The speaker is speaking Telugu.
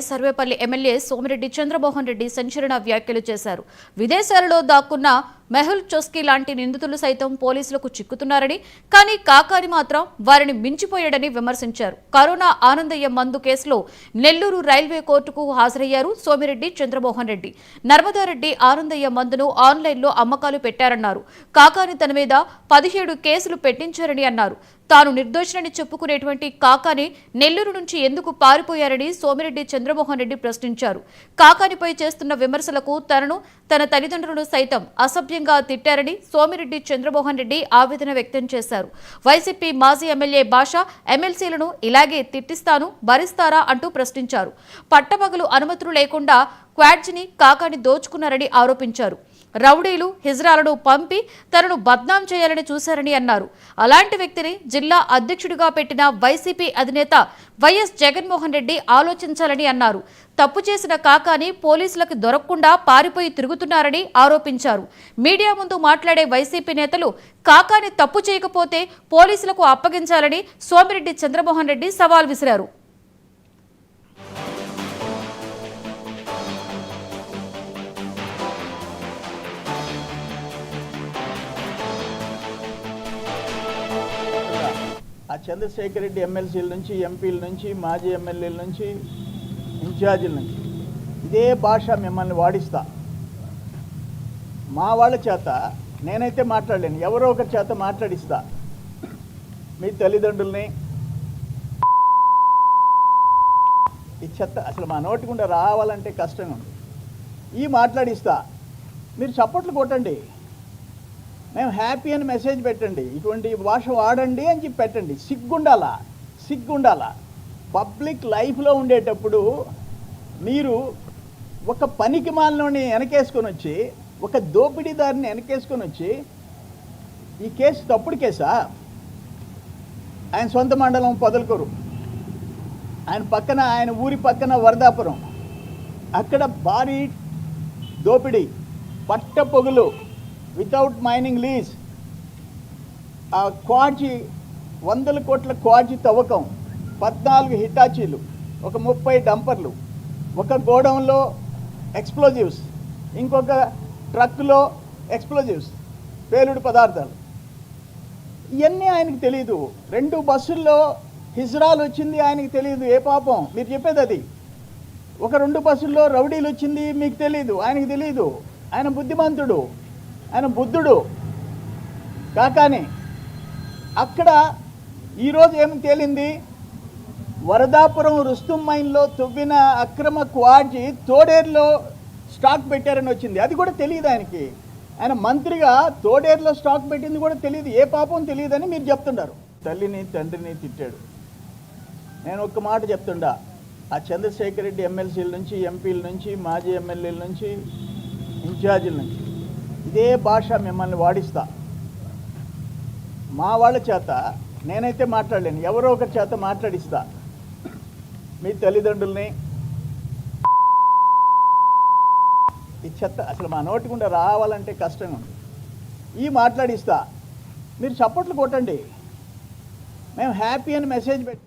సర్వేపల్లి ఎమ్మెల్యే సోమిరెడ్డి చంద్రమోహన్ రెడ్డి సంచలన వ్యాఖ్యలు చేశారు. విదేశాలలో దాక్కున్న మెహుల్ చోస్కీ లాంటి నిందితులు సైతం పోలీసులకు చిక్కుతున్నారని, కానీ కాకాని మాత్రం వారిని మించిపోయాడని విమర్శించారు. కరోనా ఆనందయ్య మందు కేసులో నెల్లూరు రైల్వే కోర్టుకు హాజరయ్యారు సోమిరెడ్డి చంద్రమోహన్ రెడ్డి. నర్మదారెడ్డి ఆనందయ్య మందును ఆన్లైన్లో అమ్మకాలు పెట్టారన్నారు. కాకాని తన మీద 17 కేసులు పెట్టించారని అన్నారు. తాను నిర్దోషినని చెప్పుకునేటువంటి కాకాని నెల్లూరు నుంచి ఎందుకు పారిపోయారని సోమిరెడ్డి చంద్రమోహన్ రెడ్డి ప్రశ్నించారు. కాకానిపై చేస్తున్న విమర్శలకు తనను తన తల్లిదండ్రులను సైతం అసభ్యంగా తిట్టారని సోమిరెడ్డి చంద్రమోహన్ రెడ్డి ఆవేదన వ్యక్తం చేశారు. వైసీపీ మాజీ ఎమ్మెల్యే భాష ఎమ్మెల్సీలను ఇలాగే తిట్టిస్తాను భరిస్తారా అంటూ ప్రశ్నించారు. పట్టపగలు అనుమతులు లేకుండా క్వాడ్జిని కాకాని దోచుకున్నారని ఆరోపించారు. రౌడీలు హిజ్రాలను పంపి తనను బద్నాం చేయాలని చూశారని అన్నారు. అలాంటి వ్యక్తిని జిల్లా అధ్యక్షుడిగా పెట్టిన వైసీపీ అధినేత వైఎస్ జగన్మోహన్ రెడ్డి ఆలోచించాలని అన్నారు. తప్పు చేసిన కాకాని పోలీసులకు దొరకకుండా పారిపోయి తిరుగుతున్నారని ఆరోపించారు. మీడియా ముందు మాట్లాడే వైసీపీ నేతలు కాకాని తప్పు చేయకపోతే పోలీసులకు అప్పగించాలని సోమిరెడ్డి చంద్రమోహన్ రెడ్డి సవాల్ విసిరారు. ఆ చంద్రశేఖర్ రెడ్డి ఎమ్మెల్సీల నుంచి, ఎంపీల నుంచి, మాజీ ఎమ్మెల్యేల నుంచి, ఇన్ఛార్జీల నుంచి ఇదే భాష మిమ్మల్ని వాడిస్తా. మా వాళ్ళ చేత నేనైతే మాట్లాడలేను, ఎవరో ఒకరి చేత మాట్లాడిస్తా. మీ తల్లిదండ్రుల్ని ఈ చెత్త అసలు మా నోటి గుండా రావాలంటే కష్టంగా ఉంది. ఈ మాట్లాడిస్తా, మీరు చప్పట్లు కొట్టండి, మేము హ్యాపీ అని మెసేజ్ పెట్టండి, ఇటువంటి భాష వాడండి అని చెప్పి పెట్టండి. సిగ్గుండాలా. పబ్లిక్ లైఫ్లో ఉండేటప్పుడు మీరు ఒక పనికి మాలని వెనకేసుకొని వచ్చి, ఒక దోపిడీదారిని వెనకేసుకొని వచ్చి, ఈ కేసు తప్పుడు కేసా? ఆయన సొంత మండలం పొదలకూరు, ఆయన ఊరి పక్కన వరదాపురం, అక్కడ భారీ దోపిడీ, పట్టపొగులు, వితౌట్ మైనింగ్ లీజ్, ఆ క్వాడ్జీ 100 కోట్ల క్వాడ్జీ తవ్వకం, 14 హిటాచీలు, ఒక 30 డంపర్లు, ఒక గోడౌన్లో ఎక్స్ప్లోజివ్స్, ఇంకొక ట్రక్లో ఎక్స్ప్లోజివ్స్, పేలుడు పదార్థాలు. ఇవన్నీ ఆయనకు తెలియదు. 2 బస్సుల్లో హిజ్రాలు వచ్చింది ఆయనకి తెలియదు. ఏ పాపం మీరు చెప్పేది అది. ఒక 2 బస్సుల్లో రౌడీలు వచ్చింది మీకు తెలియదు, ఆయనకి తెలియదు. ఆయన బుద్ధిమంతుడు, ఆయన బుద్ధుడు. కాకాని అక్కడ ఈరోజు ఏమి తేలింది? వరదాపురం రుస్తుం మైన్లో తవ్విన అక్రమ క్వాడ్జీ తోడేరులో స్టాక్ పెట్టారని వచ్చింది. అది కూడా తెలియదు ఆయనకి. ఆయన మంత్రిగా తోడేరులో స్టాక్ పెట్టింది కూడా తెలియదు. ఏ పాపం తెలియదని మీరు చెప్తున్నారు. తల్లిని తండ్రిని తిట్టాడు. నేను ఒక్క మాట చెప్తుండా, ఆ చంద్రశేఖర్ రెడ్డి ఎమ్మెల్సీల నుంచి, ఎంపీల నుంచి, మాజీ ఎమ్మెల్యేల నుంచి, ఇన్ఛార్జీల నుంచి ఇదే భాష మిమ్మల్ని వాడిస్తా. మా వాళ్ళ చేత నేనైతే మాట్లాడలేను, ఎవరో ఒకరి చేత మాట్లాడిస్తా. మీ తల్లిదండ్రుల్ని ఈ చెత్త అసలు మా నోటి గుండా రావాలంటే కష్టంగా ఉంది. ఈ మాట్లాడిస్తా, మీరు చప్పట్లు కొట్టండి, మేము హ్యాపీ అని మెసేజ్ పెట్టి